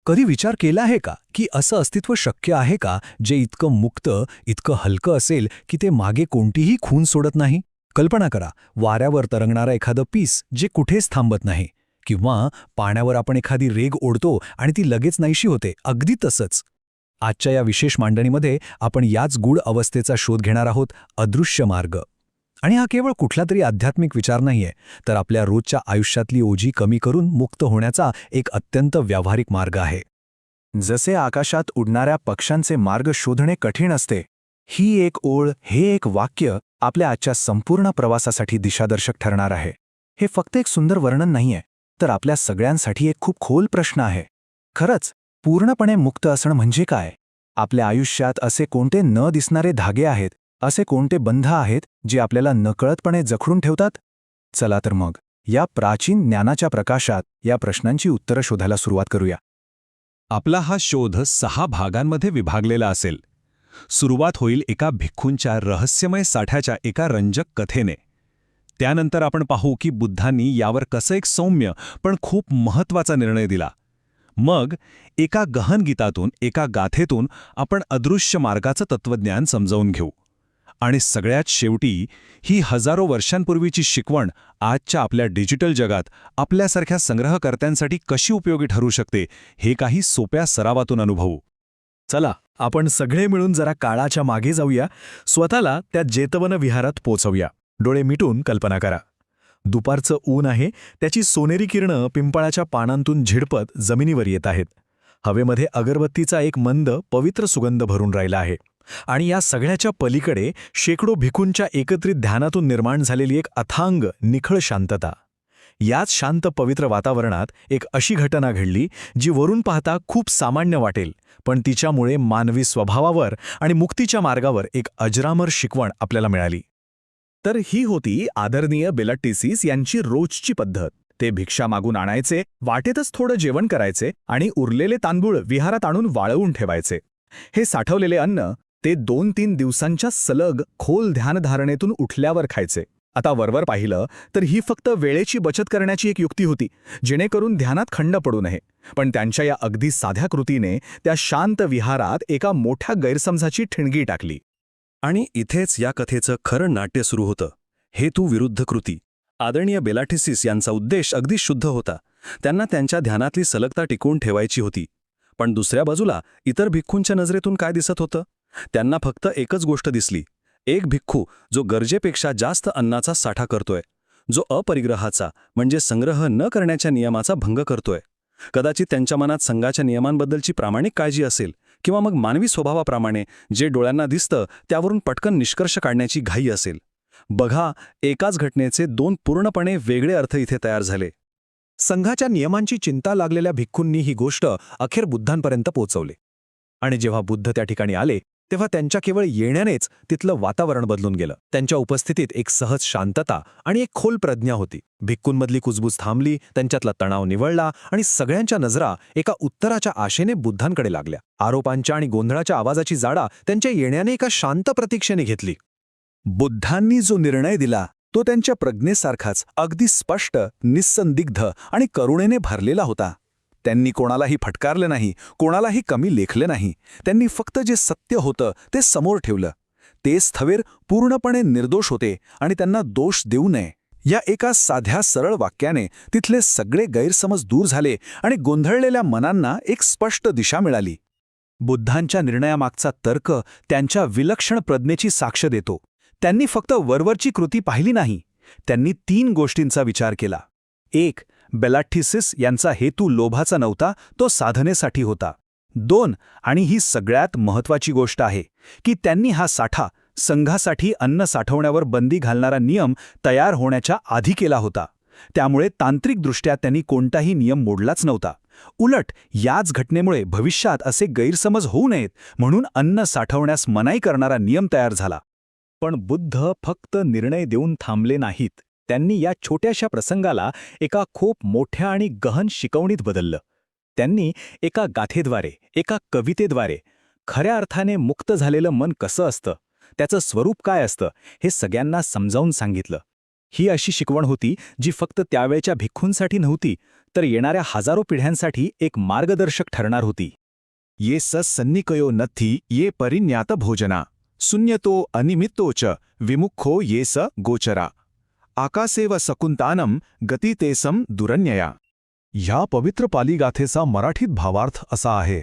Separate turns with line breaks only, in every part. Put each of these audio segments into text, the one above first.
कधी विचार केला आहे का की असं अस्तित्व शक्य आहे का जे इतकं मुक्त, इतकं हलकं असेल की ते मागे कोणतीही खून सोडत नाही? कल्पना करा, वाऱ्यावर तरंगणारं एखादं पीस जे कुठेच थांबत नाही, किंवा पाण्यावर आपण एखादी रेघ ओढतो आणि ती लगेच नाहीशी होते, अगदी तसंच. आजच्या या विशेष मांडणीमध्ये आपण याच गूढ अवस्थेचा शोध घेणार आहोत, अदृश्य मार्ग. आणि हा केवळ कुठला तरी आध्यात्मिक विचार नाहीये, तर आपल्या रोजच्या आयुष्यातली ओझी कमी करून मुक्त होण्याचा एक अत्यंत व्यावहारिक मार्ग आहे.
जसे आकाशात उडणाऱ्या पक्ष्यांचे मार्ग शोधणे कठीण असते, ही एक ओळ, हे एक वाक्य आपल्या आजच्या संपूर्ण प्रवासासाठी दिशादर्शक ठरणार आहे. हे फक्त एक सुंदर वर्णन नाहीये, तर आपल्या सगळ्यांसाठी एक खूप खोल प्रश्न आहे. खरंच पूर्णपणे मुक्त असणं म्हणजे काय? आपल्या आयुष्यात असे कोणते न दिसणारे धागे आहेत, असे कोणते बंध आहेत जे आपल्याला नकळतपणे जखडून ठेवतात? चला तर मग या प्राचीन ज्ञानाच्या प्रकाशात या प्रश्नांची उत्तरं शोधायला सुरुवात करूया.
आपला हा शोध 6 भागांमध्ये विभागलेला असेल. सुरुवात होईल एका भिक्खूंच्या रहस्यमय साठ्याच्या एका रंजक कथेने. त्यानंतर आपण पाहू की बुद्धांनी यावर कसं एक सौम्य पण खूप महत्त्वाचा निर्णय दिला. मग एका गहन गीतातून, एका गाथेतून आपण अदृश्य मार्गाचं तत्त्वज्ञान समजावून घेऊ. आणि सगळ्यात शेवटी ही हजारो वर्षांपूर्वीची शिकवण आजच्या आपल्या डिजिटल जगात आपल्यासारख्या संग्रहकर्त्यांसाठी कशी उपयोगी ठरू शकते, हे काही सोप्या सरावातून अनुभवू.
चला, आपण सगळे मिळून जरा काळाच्या मागे जाऊया, स्वतःला त्या जेतवन विहारात पोचवूया. डोळे मिटून कल्पना करा. दुपारचं ऊन आहे, त्याची सोनेरी किरणं पिंपळाच्या पानांतून झिडपत जमिनीवर येत आहेत. हवेमध्ये अगरबत्तीचा एक मंद, पवित्र सुगंध भरून राहिला आहे. आणि या सगळ्याच्या पलीकडे शेकडो भिक्खूंच्या एकत्रित ध्यानातून निर्माण झालेली एक अथांग, निखळ शांतता. याच शांत पवित्र वातावरणात एक अशी घटना घडली जी वरून पाहता खूप सामान्य वाटेल, पण तिच्यामुळे मानवी स्वभावावर आणि मुक्तीच्या मार्गावर एक अजरामर शिकवण आपल्याला मिळाली. तर ही होती आदरणीय बेलाट्टीसीस यांची रोजची पद्धत. ते भिक्षा मागून आणायचे, वाटेतच थोडं जेवण करायचे आणि उरलेले तांदूळ विहारात आणून वाळवून ठेवायचे. हे साठवलेले अन्न ते 2-3 दिवसांच्या सलग खोल ध्यानधारणेतून उठल्यावर खायचे. आता वरवर पाहिलं तर ही फक्त वेळेची बचत करण्याची एक युक्ती होती, जेणेकरून ध्यानात खंड पडू नये. पण त्यांच्या या अगदी साध्या कृतीने त्या शांत विहारात एका मोठ्या गैरसमजाची ठिणगी टाकली.
आणि इथेच या कथेचं खरं नाट्य सुरू होतं. हेतू विरुद्ध कृती. आदरणीय बेलाट्टीसीस यांचा उद्देश अगदी शुद्ध होता. त्यांना त्यांच्या ध्यानातली सलगता टिकवून ठेवायची होती. पण दुसऱ्या बाजूला इतर भिक्खूंच्या नजरेतून काय दिसत होतं? त्यांना फक्त एकच गोष्ट दिसली. एक भिक्खू जो गरजेपेक्षा जास्त अन्नाचा साठा करतोय, जो अपरिग्रहाचा म्हणजे संग्रह न करण्याच्या नियमाचा भंग करतोय. कदाचित त्यांच्या मनात संघाच्या नियमांबद्दलची प्रामाणिक काळजी असेल, किंवा मग मानवी स्वभावाप्रमाणे जे डोळ्यांना दिसतं त्यावरून पटकन निष्कर्ष काढण्याची घाई असेल. बघा, एकाच घटनेचे 2 पूर्णपणे वेगळे अर्थ इथे तयार झाले.
संघाच्या नियमांची चिंता लागलेल्या भिक्खूंनी ही गोष्ट अखेर बुद्धांपर्यंत पोहोचवली. आणि जेव्हा बुद्ध त्या ठिकाणी आले, तेव्हा त्यांच्या केवळ येण्यानेच तिथलं वातावरण बदलून गेलं. त्यांच्या उपस्थितीत एक सहज शांतता आणि एक खोल प्रज्ञा होती. भिक्खूंमधली कुजबूज थांबली, त्यांच्यातला तणाव निवळला आणि सगळ्यांच्या नजरा एका उत्तराच्या आशेने बुद्धांकडे लागल्या. आरोपांच्या आणि गोंधळाच्या आवाजाची जाडा त्यांच्या येण्याने एका शांत प्रतीक्षेने घेतली. बुद्धांनी जो निर्णय दिला तो त्यांच्या प्रज्ञेसारखाच अगदी स्पष्ट, निस्संदिग्ध आणि करुणेने भरलेला होता. त्यांनी कोणालाही फटकारले नाही, कोणालाही कमी लेखले नाही. त्यांनी फक्त जे सत्य होतं ते समोर ठेवलं. ते स्थवीर पूर्णपणे निर्दोष होते आणि त्यांना दोष देऊ नये. या एका साध्या सरळ वाक्याने तिथले सगळे गैरसमज दूर झाले आणि गोंधळलेल्या मनांना एक स्पष्ट दिशा मिळाली. बुद्धांच्या निर्णयामागचा तर्क त्यांच्या विलक्षण प्रज्ञेची साक्ष देतो. त्यांनी फक्त वरवरची कृती पाहिली नाही, त्यांनी 3 गोष्टींचा विचार केला. 1. बेलाट्टीसीस यांचा हेतू लोभाचा नव्हता, तो साधनेसाठी होता. 2. आणि ही सगळ्यात महत्त्वाची गोष्ट आहे की त्यांनी हा साठा संघासाठी अन्न साठवण्यावर बंदी घालणारा नियम तयार होण्याच्या आधी केला होता. त्यामुळे तांत्रिकदृष्ट्या त्यांनी कोणताही नियम मोडलाच नव्हता. उलट याच घटनेमुळे भविष्यात असे गैरसमज होऊ नयेत म्हणून अन्न साठवण्यास मनाई करणारा नियम तयार झाला. पण बुद्ध फक्त निर्णय देऊन थांबले नाहीत. त्यांनी या छोट्याशा प्रसंगाला एका खूप मोठ्या आणि गहन शिकवणीत बदललं. त्यांनी एका गाथेद्वारे, एका कवितेद्वारे खऱ्या अर्थाने मुक्त झालेलं मन कसं असतं, त्याचं स्वरूप काय असतं, हे सगळ्यांना समजावून सांगितलं. ही अशी शिकवण होती जी फक्त त्यावेळच्या भिक्खूंसाठी नव्हती, तर येणाऱ्या हजारो पिढ्यांसाठी एक मार्गदर्शक ठरणार होती.
ये स सन्निकयो नथी ये परिज्ञात भोजना शून्यतो अनिमित्तो च विमुखो ये स गोचरा आकासेव सकुंतानम गतितेसम दुरन्यया. ह्या पवित्र पालीगाथेचा मराठीत भावार्थ असा आहे: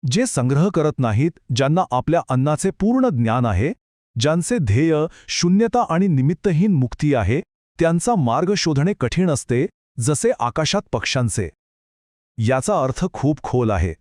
जे संग्रह करत नाहीत, ज्यांना आपल्या अन्नाचे पूर्ण ज्ञान आहे, ज्यांचे ध्येय शून्यता आणि निमित्तहीन मुक्ती आहे, त्यांचा मार्ग शोधणे कठीण असते, जसे आकाशात पक्ष्यांचे. याचा अर्थ खूप खोल आहे.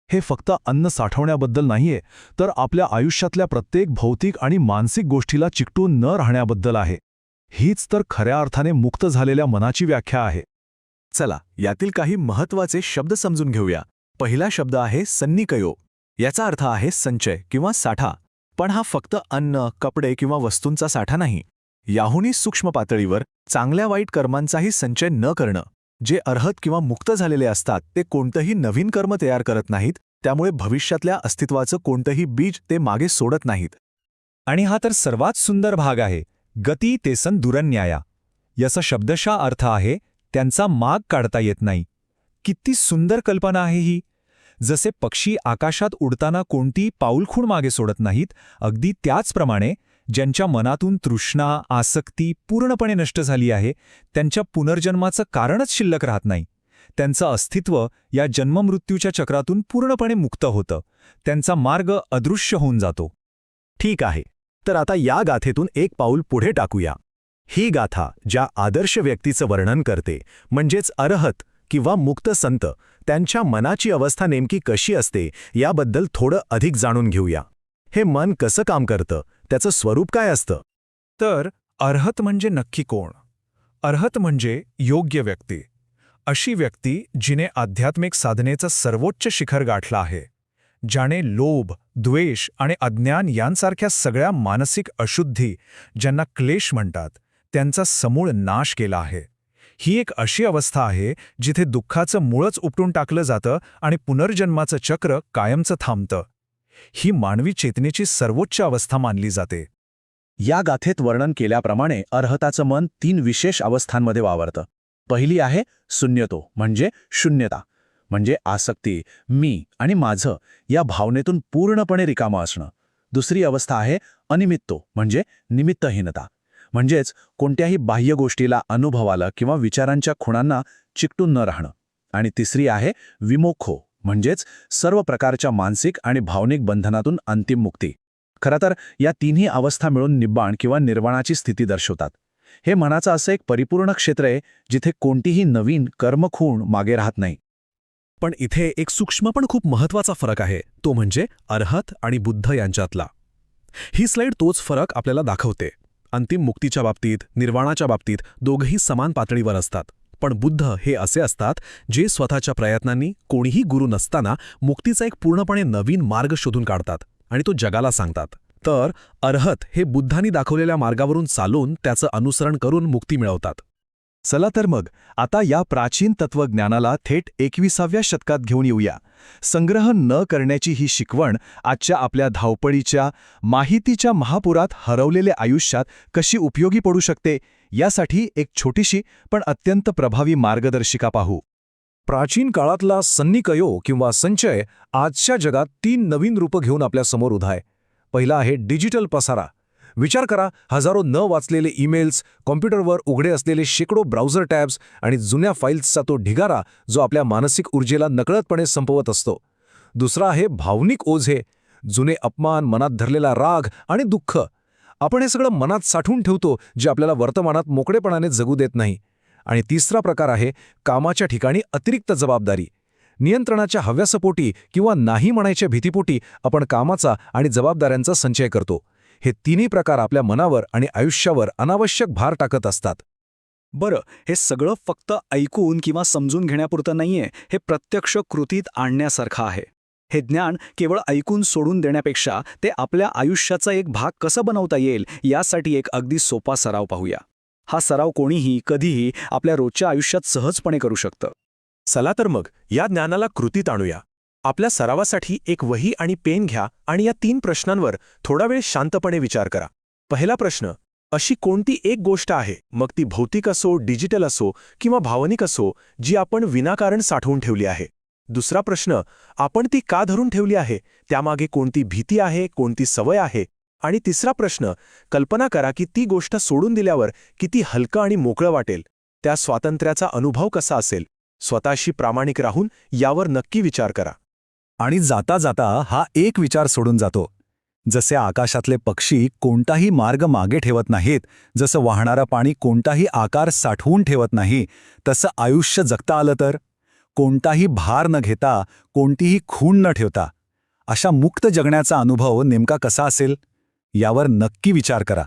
हे फक्त अन्न साठवण्याबद्दल नाहीये, तर आपल्या आयुष्यातल्या प्रत्येक भौतिक आणि मानसिक गोष्टीला चिकटून न राहण्याबद्दल आहे. हीच तर खऱ्या अर्थाने मुक्त झालेल्या मनाची व्याख्या आहे.
चला, यातील काही महत्त्वाचे शब्द समजून घेऊया. पहिला शब्द आहे सन्निकयो. याचा अर्थ आहे संचय किंवा साठा. पण हा फक्त अन्न, कपडे किंवा वस्तूंचा साठा नाही. याहूनही सूक्ष्म पातळीवर चांगल्या वाईट कर्मांचाही संचय न करणं. जे अर्हत किंवा मुक्त झालेले असतात ते कोणतंही नवीन कर्म तयार करत नाहीत, त्यामुळे भविष्यातल्या अस्तित्वाचं कोणतंही बीज ते मागे सोडत नाहीत. आणि हा तर सर्वात सुंदर भाग आहे, गती तेसन दुरन्याया. याचा शब्दशः अर्थ आहे त्यांचा माग काढता येत नाही. किती सुंदर कल्पना आहे ही. जसे पक्षी आकाशात उडताना कोणती पाऊलखूण मागे सोडत नाहीत, अगदी त्याचप्रमाणे ज्यांच्या मनातून तृष्णा, आसक्ती पूर्णपणे नष्ट झाली आहे, त्यांच्या पुनर्जन्माचं कारणच शिल्लक राहत नाही. त्यांचं अस्तित्व या जन्ममृत्यूच्या चक्रातून पूर्णपणे मुक्त होतं. त्यांचा मार्ग अदृश्य होऊन जातो.
ठीक आहे, तर आता या गाथेतून एक पाऊल पुढे टाकूया. ही गाथा ज्या आदर्श व्यक्तीचं वर्णन करते, म्हणजेच अरहत किंवा मुक्त संत, त्यांच्या मनाची अवस्था नेमकी कशी असते याबद्दल थोडं अधिक जाणून घेऊया. हे मन कसं काम करतं, त्याचं स्वरूप काय असतं?
तर अर्हत म्हणजे नक्की कोण? अर्हत म्हणजे योग्य व्यक्ती. अशी व्यक्ती जिने आध्यात्मिक साधनेचं सर्वोच्च शिखर गाठलं आहे, ज्याने लोभ, द्वेष आणि अज्ञान यांसारख्या सगळ्या मानसिक अशुद्धी, ज्यांना क्लेश म्हणतात, त्यांचा समूळ नाश केला आहे. ही एक अशी अवस्था आहे जिथे दुःखाचं मूळच उपटून टाकलं जातं आणि पुनर्जन्माचं चक्र कायमचं थांबतं. ही मानवी चेतनेची सर्वोच्च अवस्था मानली जाते.
या गाथेत वर्णन केल्याप्रमाणे अर्हताचं मन 3 विशेष अवस्थांमध्ये वावरतं. पहिली आहे शून्यतो, म्हणजे शून्यता, म्हणजे आसक्ती, मी आणि माझं या भावनेतून पूर्णपणे रिकामं असणं. दुसरी अवस्था आहे अनिमित्तो, म्हणजे निमित्तहीनता, म्हणजेच कोणत्याही बाह्य गोष्टीला, अनुभवाला किंवा विचारांच्या खुणांना चिकटून न राहणं. आणि तिसरी आहे विमोखो, म्हणजेच सर्व प्रकारच्या मानसिक आणि भावनिक बंधनातून अंतिम मुक्ती. खरं तर या तिन्ही अवस्था मिळून निब्बाण किंवा निर्वाणाची स्थिती दर्शवतात. हे मनाचं असं एक परिपूर्ण क्षेत्र आहे जिथे कोणतीही नवीन कर्मखूण मागे राहत नाही.
पण इथे एक सूक्ष्म पण खूप महत्वाचा फरक आहे, तो म्हणजे अर्हत आणि बुद्ध यांच्यातला. ही स्लाईड तोच फरक आपल्याला दाखवते. अंतिम मुक्तीच्या बाबतीत, निर्वाणाच्या बाबतीत दोघंही समान पातळीवर असतात. पण बुद्ध हे असे असतात जे स्वतःच्या प्रयत्नांनी, कोणीही गुरु नसताना मुक्तीचा एक पूर्णपणे नवीन मार्ग शोधून काढतात आणि तो जगाला सांगतात. तर अर्हत हे बुद्धांनी दाखवलेल्या मार्गावरून चालून त्याचं अनुसरण करून मुक्ती मिळवतात.
चला तर मग आता या प्राचीन तत्वज्ञानाला थेट 21व्या शतकात घेऊन येऊया. संग्रह न करण्याची ही शिकवण आजच्या आपल्या धावपळीच्या, माहितीच्या महापुरात हरवलेल्या आयुष्यात कशी उपयोगी पडू शकते, यासाठी एक छोटीशी पण अत्यंत प्रभावी मार्गदर्शिका पाहू.
प्राचीन काळातला सन्निकयो किंवा संचय आजच्या जगात 3 नवीन रूपं घेऊन आपल्यासमोर उभा आहे. पहिला आहे डिजिटल पसारा. विचार करा, हजारो न वाचलेले ईमेल्स, कॉम्प्युटरवर उघडे असलेले शेकडो ब्राउझर टॅब्स आणि जुन्या फाईल्सचा तो ढिगारा जो आपल्या मानसिक ऊर्जेला नकळतपणे संपवत असतो. दुसरा आहे भावनिक ओझे, जुने अपमान, मनात धरलेला राग आणि दुःख. आपण हे सगळं मनात साठवून ठेवतो, जे आपल्याला वर्तमानात मोकळेपणाने जगू देत नाही. आणि तिसरा प्रकार आहे कामाच्या ठिकाणी अतिरिक्त जबाबदारी. नियंत्रणाच्या हव्यासपोटी किंवा नाही म्हणायच्या भीतीपोटी आपण कामाचा आणि जबाबदाऱ्यांचा संचय करतो. हे तिन्ही प्रकार आपल्या मनावर आणि आयुष्यावर अनावश्यक भार टाकत असतात.
बरं, हे सगळं फक्त ऐकून किंवा समजून घेण्यापुरतं नाहीये, हे प्रत्यक्ष कृतीत आणण्यासारखं आहे. हे ज्ञान केवळ ऐकून सोडून देण्यापेक्षा ते आपल्या आयुष्याचा एक भाग कसं बनवता येईल यासाठी एक अगदी सोपा सराव पाहूया. हा सराव कोणीही, कधीही आपल्या रोजच्या आयुष्यात सहजपणे करू शकतं.
चला तर मग या ज्ञानाला कृतीत आणूया. आपल्या सरावासाठी एक वही आणि पेन घ्या आणि या 3 प्रश्नांवर थोडा वेळ शांतपणे विचार करा. पहिला प्रश्न,
अशी कोणती एक गोष्ट आहे, मग ती भौतिक असो, डिजिटल असो किंवा भावनिक असो, जी आपण विनाकारण साठवून ठेवली आहे? दुसरा प्रश्न, आपण ती का धरून ठेवली आहे? त्यामागे कोणती भीती आहे, कोणती सवय आहे? आणि तिसरा प्रश्न, कल्पना करा की ती गोष्ट सोडून दिल्यावर किती हलकं आणि मोकळं वाटेल. त्या स्वातंत्र्याचा अनुभव कसा असेल? स्वतःशी प्रामाणिक राहून यावर नक्की विचार करा.
आणि जाता जाता हा एक विचार सोडून जातो. जसे आकाशातले पक्षी कोणताही मार्ग मागे ठेवत नाहीत, जसं वाहणारं पाणी कोणताही आकार साठवून ठेवत नाही, तसं आयुष्य जगता आलं तर कोणताही भार न घेता, कोणतीही खूण न ठेवता अशा मुक्त जगण्याचा अनुभव नेमका कसा असेल यावर नक्की विचार करा.